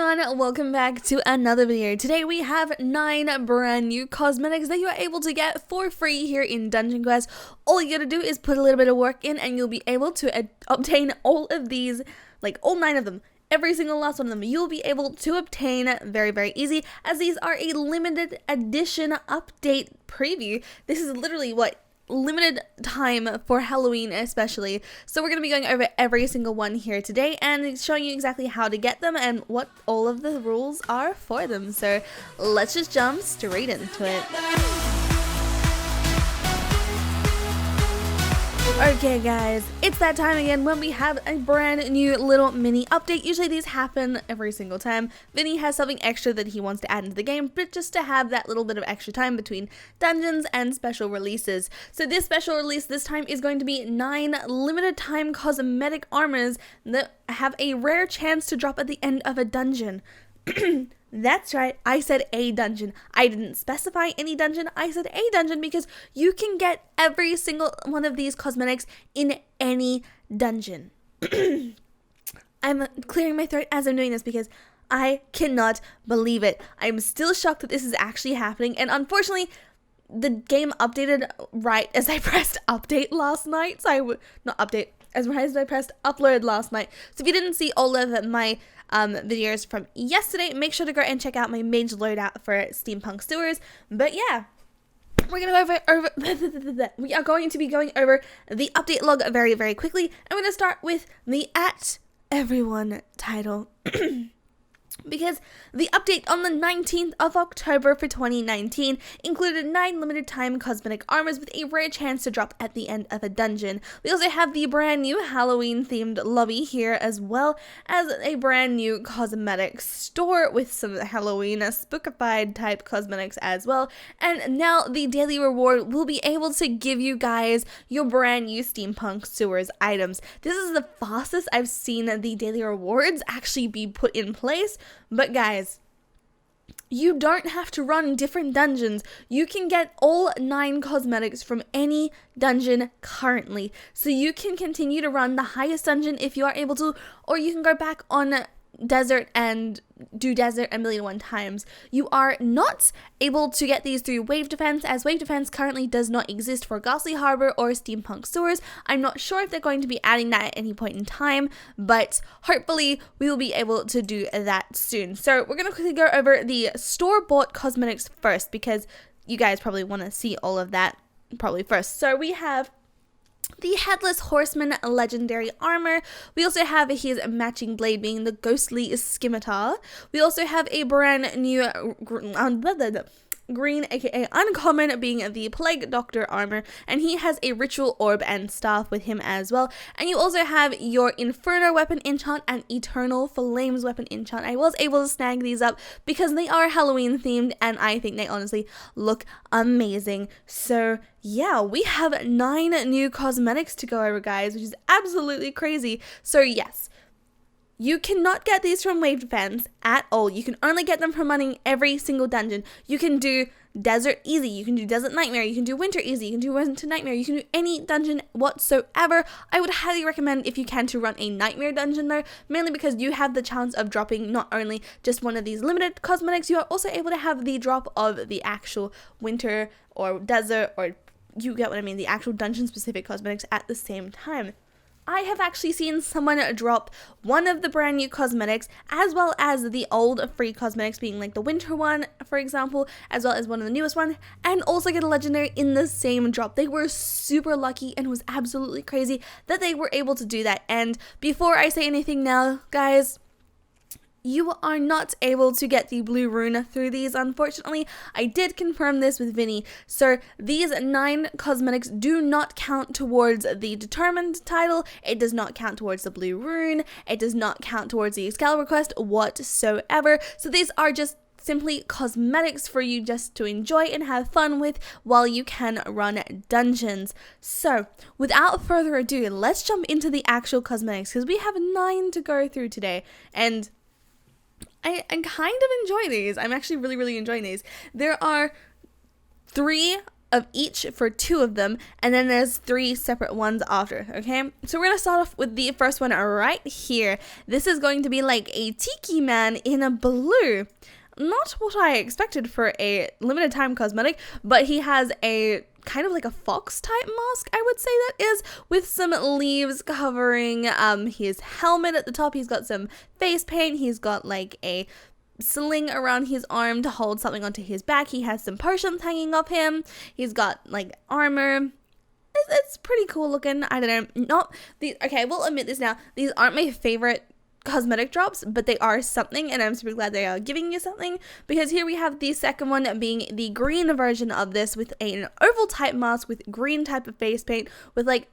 everyone, welcome back to another video. Today we have 9 brand new cosmetics that you are able to get for free here in Dungeon Quest. All you gotta do is put a little bit of work in and you'll be able to obtain all of these, like all 9 of them. Every single last one of them you'll be able to obtain very easy, as these are a limited edition update preview. This is literally what limited time for Halloween especially, so we're going to be going over every single one here today and showing you exactly how to get them and what all of the rules are for them. So let's just jump straight into it. Okay guys, it's that time again when we have a brand new little mini update. Usually these happen every single time. Vinny has something extra that he wants to add into the game, but just to have that little bit of extra time between dungeons and special releases. So this special release this time is going to be 9 limited time cosmetic armors that have a rare chance to drop at the end of a dungeon. That's right, I said a dungeon. I didn't specify any dungeon, I said a dungeon because you can get every single one of these cosmetics in any dungeon. I'm clearing my throat as I'm doing this because I cannot believe it. I'm still shocked that this is actually happening, and unfortunately, the game updated right as I pressed update last night, so as I pressed upload last night. So if you didn't see all of my videos from yesterday, make sure to go and check out my mage loadout for Steampunk Sewers. But yeah, we're gonna go we are going to be going over the update log very quickly. I'm gonna start with the @everyone title. Because the update on the 19th of October for 2019 included 9 limited time cosmetic armors with a rare chance to drop at the end of a dungeon. We also have the brand new Halloween themed lobby here, as well as a brand new cosmetic store with some Halloween spookified type cosmetics as well. And now the daily reward will be able to give you guys your brand new Steampunk Sewers items. This is the fastest I've seen the daily rewards actually be put in place. But guys, you don't have to run different dungeons. You can get all 9 cosmetics from any dungeon currently. So you can continue to run the highest dungeon if you are able to, or you can go back on desert and do desert a million and one times. You are not able to get these through wave defense, as wave defense currently does not exist for Ghastly Harbor or Steampunk Sewers. I'm not sure if they're going to be adding that at any point in time, but hopefully we will be able to do that soon. So we're going to quickly go over the store-bought cosmetics first, because you guys probably want to see all of that probably first. So we have the Headless Horseman legendary armor. We also have his matching blade being the Ghostly Scimitar. We also have a brand new green, aka uncommon, being the Plague Doctor armor, and he has a ritual orb and staff with him as well. And you also have your Inferno weapon enchant and Eternal Flames weapon enchant. I was able to snag these up because they are Halloween themed and I think they honestly look amazing. So yeah, we have 9 new cosmetics to go over, guys, which is absolutely crazy. So yes, you cannot get these from wave defense at all. You can only get them from running every single dungeon. You can do desert easy, you can do desert nightmare, you can do winter easy, you can do winter nightmare, you can do any dungeon whatsoever. I would highly recommend, if you can, to run a nightmare dungeon though, mainly because you have the chance of dropping not only just one of these limited cosmetics, you are also able to have the drop of the actual winter or desert, or you get what I mean, the actual dungeon specific cosmetics at the same time. I have actually seen someone drop one of the brand new cosmetics as well as the old free cosmetics, being like the winter one, for example, as well as one of the newest ones, and also get a legendary in the same drop. They were super lucky and it was absolutely crazy that they were able to do that. And before I say anything now, guys, you are not able to get the blue rune through these, unfortunately. I did confirm this with Vinny. So these 9 cosmetics do not count towards the determined title. It does not count towards the blue rune. It does not count towards the Excalibur quest whatsoever. So these are just simply cosmetics for you just to enjoy and have fun with while you can run dungeons. So without further ado, let's jump into the actual cosmetics, because we have 9 to go through today. And I kind of enjoy these. I'm actually really enjoying these. There are 3 of each for 2 of them, and then there's 3 separate ones after, okay? So we're gonna start off with the first one right here. This is going to be like a tiki man in a blue. Not what I expected for a limited time cosmetic, but he has a kind of like a fox type mask, I would say that is, with some leaves covering his helmet at the top. He's got some face paint, he's got like a sling around his arm to hold something onto his back, he has some potions hanging off him, he's got like armor. It's pretty cool looking. I don't know, okay, we'll admit this now, these aren't my favorite cosmetic drops, but they are something, and I'm super glad they are giving you something, because here we have the second one being the green version of this with an oval type mask with green type of face paint with like,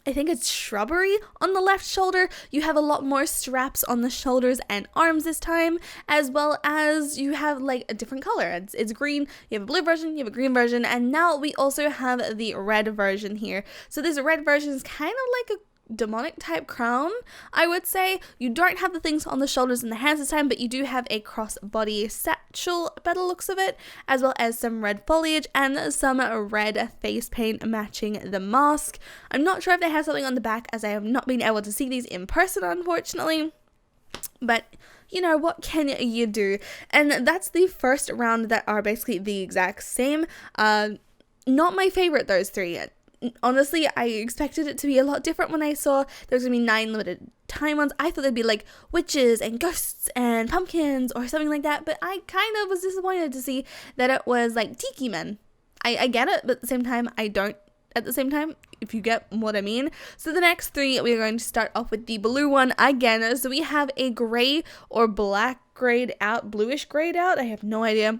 I think it's shrubbery on the left shoulder. You have a lot more straps on the shoulders and arms this time, as well as you have like a different color. It's green, you have a blue version, you have a green version, and now we also have the red version here. So this red version is kind of like a demonic type crown, I would say. You don't have the things on the shoulders and the hands this time, but you do have a crossbody satchel by the looks of it, as well as some red foliage and some red face paint matching the mask. I'm not sure if they have something on the back, as I have not been able to see these in person, unfortunately, but you know, what can you do? And that's the first round that are basically the exact same. Not my favorite, those 3. Honestly, I expected it to be a lot different when I saw there was going to be 9 limited time ones. I thought there'd be like witches and ghosts and pumpkins or something like that, but I kind of was disappointed to see that it was like tiki men. I get it, but at the same time, I don't at the same time, if you get what I mean. So the next 3, we're going to start off with the blue one again. So we have a gray or black grayed out, bluish grayed out, I have no idea,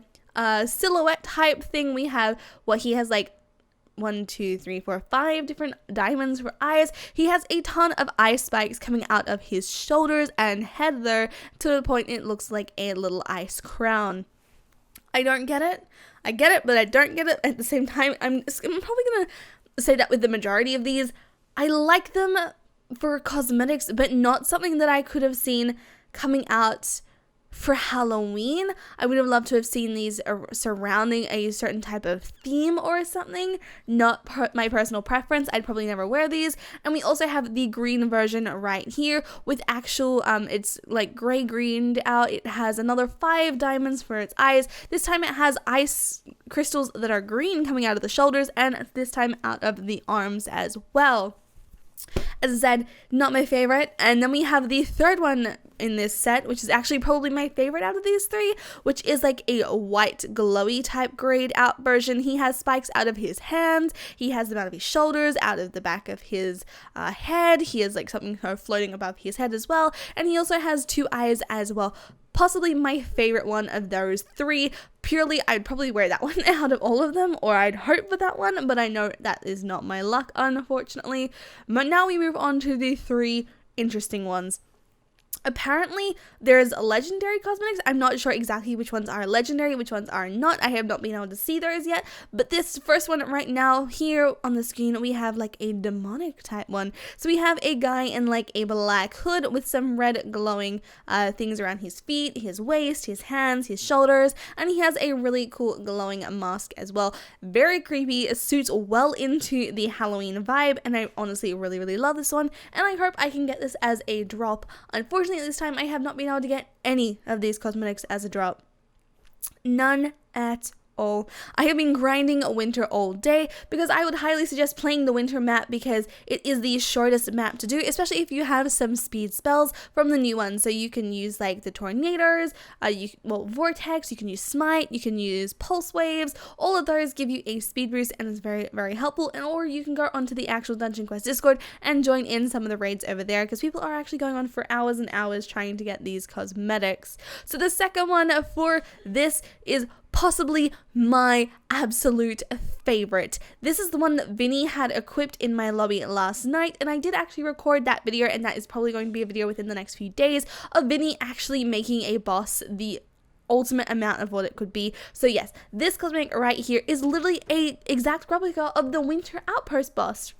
silhouette type thing. We have what he has like 1, 2, 3, 4, 5 different diamonds for eyes. He has a ton of eye spikes coming out of his shoulders and head there, to the point it looks like a little ice crown. I don't get it. I get it, but I don't get it at the same time. I'm probably gonna say that with the majority of these. I like them for cosmetics, but not something that I could have seen coming out for Halloween. I would have loved to have seen these surrounding a certain type of theme or something. Not my personal preference. I'd probably never wear these. And we also have the green version right here with actual, it's like gray greened out. It has another 5 diamonds for its eyes. This time it has ice crystals that are green coming out of the shoulders, and this time out of the arms as well. As I said, not my favorite. And then we have the third one in this set, which is actually probably my favorite out of these 3, which is like a white glowy type grayed out version. He has spikes out of his hands, he has them out of his shoulders, out of the back of his head. He has like something floating above his head as well, and he also has 2 eyes as well. Possibly my favorite one of those 3. Purely, I'd probably wear that one out of all of them, or I'd hope for that one, but I know that is not my luck, unfortunately. But now we move on to the 3 interesting ones. Apparently, there's legendary cosmetics. I'm not sure exactly which ones are legendary, which ones are not. I have not been able to see those yet. But this first one right now here on the screen, we have like a demonic type one. So we have a guy in like a black hood with some red glowing things around his feet, his waist, his hands, his shoulders. And he has a really cool glowing mask as well. Very creepy. It suits well into the Halloween vibe. And I honestly really, really love this one. And I hope I can get this as a drop. Unfortunately, this time I have not been able to get any of these cosmetics as a drop. None at all. I have been grinding winter all day because I would highly suggest playing the winter map because it is the shortest map to do, especially if you have some speed spells from the new one. So you can use like the tornadoes, vortex, you can use smite, you can use pulse waves. All of those give you a speed boost and it's very, very helpful. And or you can go onto the actual Dungeon Quest Discord and join in some of the raids over there because people are actually going on for hours and hours trying to get these cosmetics. So the second one for this is possibly my absolute favorite. This is the one that Vinny had equipped in my lobby last night, and I did actually record that video, and that is probably going to be a video within the next few days of Vinny actually making a boss the ultimate amount of what it could be. So yes, this cosmetic right here is literally a exact replica of the Winter Outpost boss.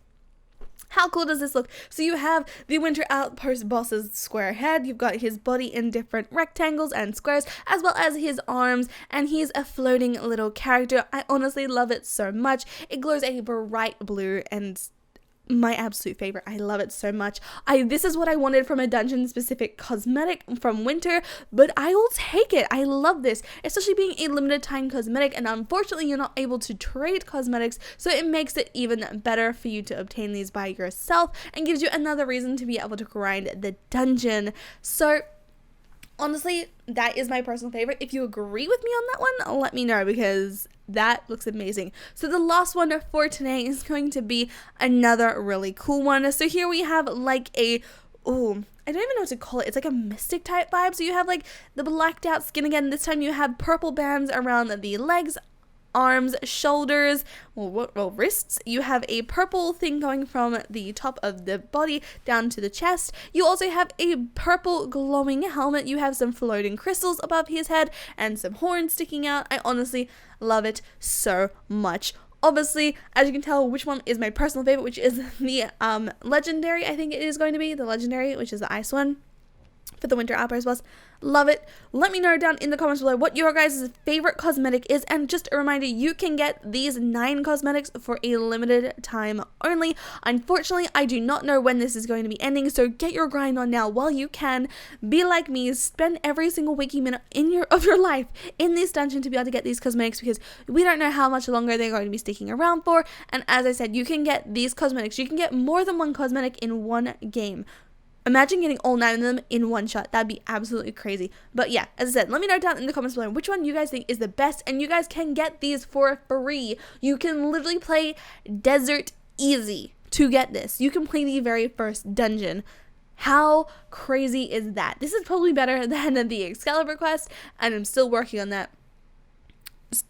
How cool does this look? So you have the Winter Outpost boss's square head, you've got his body in different rectangles and squares, as well as his arms, and he's a floating little character. I honestly love it so much. It glows a bright blue and my absolute favorite. I love it so much. This is what I wanted from a dungeon specific cosmetic from Winter, but I will take it. I love this, especially being a limited time cosmetic, and unfortunately you're not able to trade cosmetics, so it makes it even better for you to obtain these by yourself and gives you another reason to be able to grind the dungeon. So honestly, that is my personal favorite. If you agree with me on that one, let me know, because that looks amazing. So the last one for today is going to be another really cool one. So here we have like a, I don't even know what to call it. It's like a mystic type vibe. So you have like the blacked out skin again. This time you have purple bands around the legs, arms, shoulders, wrists. You have a purple thing going from the top of the body down to the chest. You also have a purple glowing helmet. You have some floating crystals above his head and some horns sticking out. I honestly love it so much. Obviously, as you can tell, which one is my personal favorite, which is the legendary. I think it is going to be the legendary, which is the ice one for the Winter Outpost boss. Love it. Let me know down in the comments below what your guys' favorite cosmetic is, and just a reminder, you can get these 9 cosmetics for a limited time only. Unfortunately, I do not know when this is going to be ending, so get your grind on now while you can. Be like me, spend every single waking minute of your life in this dungeon to be able to get these cosmetics, because we don't know how much longer they're going to be sticking around for. And as I said, you can get these cosmetics. You can get more than one cosmetic in one game. Imagine getting all 9 of them in one shot. That'd be absolutely crazy. But yeah, as I said, let me know down in the comments below which one you guys think is the best, and you guys can get these for free. You can literally play Desert Easy to get this. You can play the very first dungeon. How crazy is that? This is probably better than the Excalibur quest, and I'm still working on that.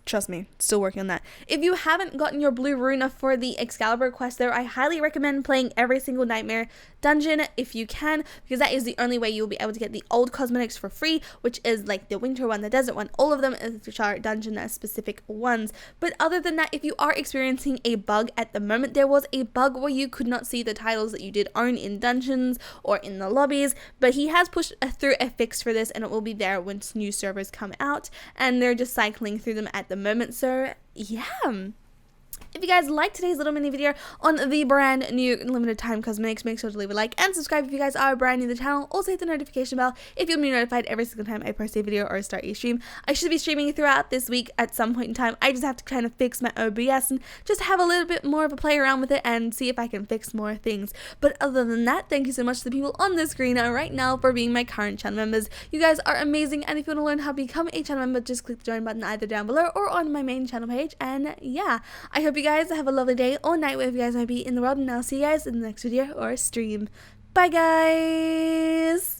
Trust me, still working on that. If you haven't gotten your blue rune for the Excalibur quest though, I highly recommend playing every single Nightmare dungeon if you can, because that is the only way you'll be able to get the old cosmetics for free, which is like the Winter one, the Desert one, all of them, which are dungeon specific ones. But other than that, if you are experiencing a bug at the moment, there was a bug where you could not see the titles that you did own in dungeons or in the lobbies, but he has pushed through a fix for this, and it will be there once new servers come out, and they're just cycling through them at the moment. So yeah, if you guys liked today's little mini video on the brand new limited time cosmetics, make sure to leave a like and subscribe if you guys are brand new to the channel. Also hit the notification bell if you'll be notified every single time I post a video or start a stream. I should be streaming throughout this week at some point in time. I just have to kind of fix my OBS and just have a little bit more of a play around with it and see if I can fix more things. But other than that, thank you so much to the people on the screen right now for being my current channel members. You guys are amazing, and if you want to learn how to become a channel member, just click the join button either down below or on my main channel page. And yeah, I hope you guys have a lovely day or night wherever you guys might be in the world, and I'll see you guys in the next video or stream. Bye guys!